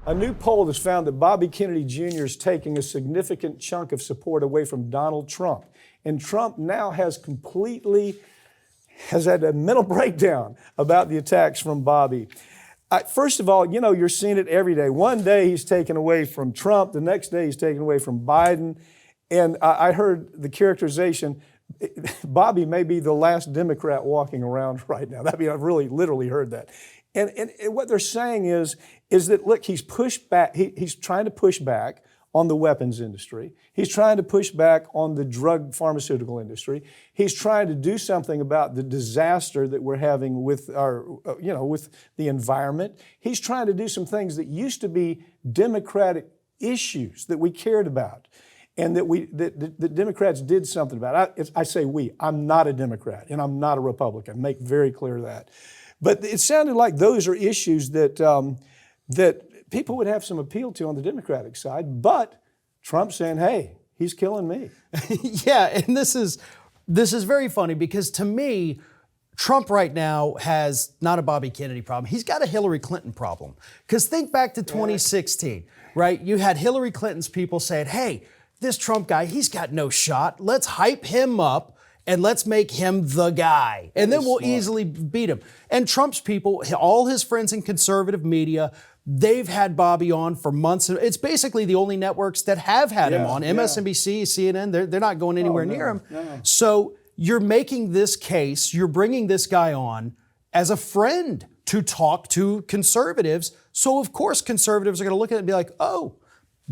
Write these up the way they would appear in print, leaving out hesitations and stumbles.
A new poll has found that Bobby Kennedy Jr. is taking a significant chunk of support away from Donald Trump. And Trump now has had a mental breakdown about the attacks from Bobby. First of all, you're seeing it every day. One day he's taken away from Trump, the next day he's taken away from Biden. And I heard the characterization, Bobby may be the last Democrat walking around right now. I've really literally heard that. And what they're saying is that, look, he's pushed back, he's trying to push back on the weapons industry. He's trying to push back on the drug pharmaceutical industry. He's trying to do something about the disaster that we're having with with the environment. He's trying to do some things that used to be Democratic issues that we cared about, and that the Democrats did something about. I say we. I'm not a Democrat, and I'm not a Republican. Make very clear that. But it sounded like those are issues that that people would have some appeal to on the Democratic side. But Trump's saying, "Hey, he's killing me." Yeah, and this is very funny because to me, Trump right now has not a Bobby Kennedy problem. He's got a Hillary Clinton problem. Because think back to 2016, right? You had Hillary Clinton's people saying, "Hey, this Trump guy, he's got no shot. Let's hype him up. And let's make him the guy. And then we'll easily beat him." And Trump's people, all his friends in conservative media, they've had Bobby on for months. It's basically the only networks that have had him on. MSNBC, CNN, they're not going anywhere near him. No. So you're making this case, you're bringing this guy on as a friend to talk to conservatives. So of course conservatives are going to look at it and be like, "Oh,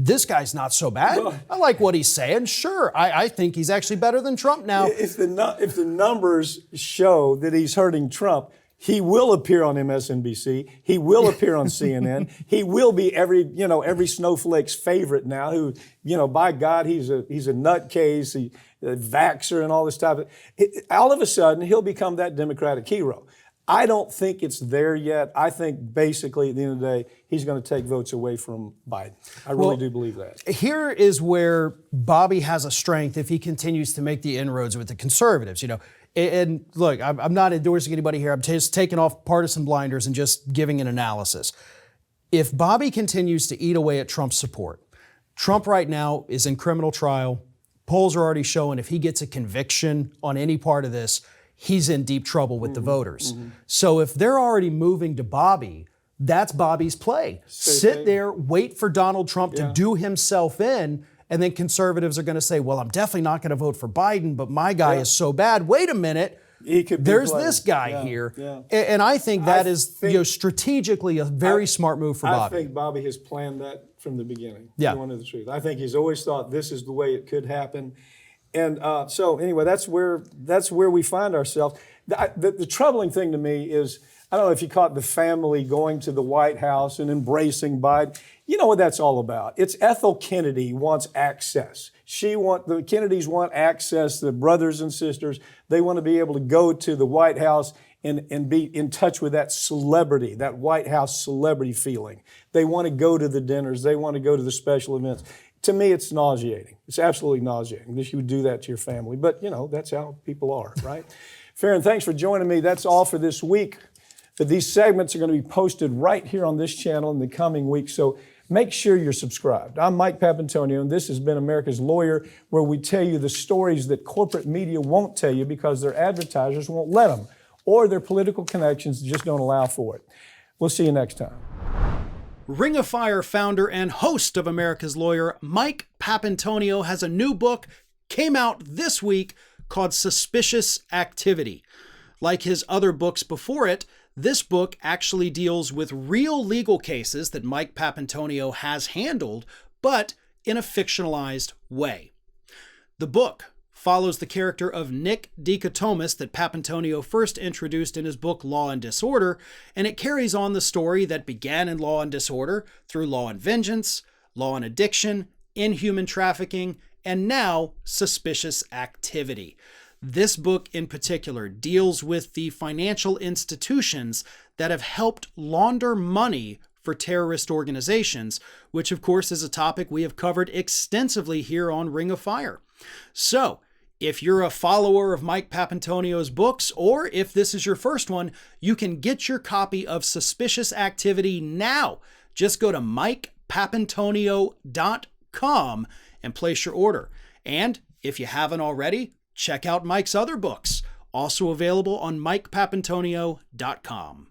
this guy's not so bad. I like what he's saying. Sure, I think he's actually better than Trump now." If the numbers show that he's hurting Trump, he will appear on MSNBC. He will appear on CNN. He will be every snowflake's favorite now. Who, by God, he's a nutcase, a vaxxer, and all this type of. All of a sudden, he'll become that Democratic hero. I don't think it's there yet. I think basically at the end of the day, he's going to take votes away from Biden. I really do believe that. Here is where Bobby has a strength if he continues to make the inroads with the conservatives. And look, I'm not endorsing anybody here. I'm just taking off partisan blinders and just giving an analysis. If Bobby continues to eat away at Trump's support, Trump right now is in criminal trial. Polls are already showing if he gets a conviction on any part of this, he's in deep trouble with the voters. So if they're already moving to Bobby, that's Bobby's play. Sit there, wait for Donald Trump to do himself in, and then conservatives are going to say, "Well, I'm definitely not going to vote for Biden, but my guy is so bad. Wait a minute. There's this guy here." And I think that is strategically a very smart move for Bobby. I think Bobby has planned that from the beginning. Yeah. To know the truth. I think he's always thought this is the way it could happen. And so anyway, that's where we find ourselves. The troubling thing to me is, I don't know if you caught the family going to the White House and embracing Biden. You know what that's all about. It's Ethel Kennedy wants access. The Kennedys want access, the brothers and sisters. They want to be able to go to the White House and be in touch with that celebrity, that White House celebrity feeling. They want to go to the dinners. They want to go to the special events. To me, it's nauseating. It's absolutely nauseating that you would do that to your family. But, that's how people are, right? Farron, thanks for joining me. That's all for this week. But these segments are going to be posted right here on this channel in the coming weeks. So make sure you're subscribed. I'm Mike Papantonio, and this has been America's Lawyer, where we tell you the stories that corporate media won't tell you because their advertisers won't let them, or their political connections just don't allow for it. We'll see you next time. Ring of Fire founder and host of America's Lawyer, Mike Papantonio, has a new book, came out this week, called Suspicious Activity. Like his other books before it, this book actually deals with real legal cases that Mike Papantonio has handled, but in a fictionalized way. The book follows the character of Nick Dichotomous that Papantonio first introduced in his book Law and Disorder, and it carries on the story that began in Law and Disorder through Law and Vengeance, Law and Addiction, Inhuman Trafficking, and now Suspicious Activity. This book in particular deals with the financial institutions that have helped launder money for terrorist organizations, which of course is a topic we have covered extensively here on Ring of Fire. So, if you're a follower of Mike Papantonio's books, or if this is your first one, you can get your copy of Suspicious Activity now. Just go to MikePapantonio.com and place your order. And if you haven't already, check out Mike's other books, also available on MikePapantonio.com.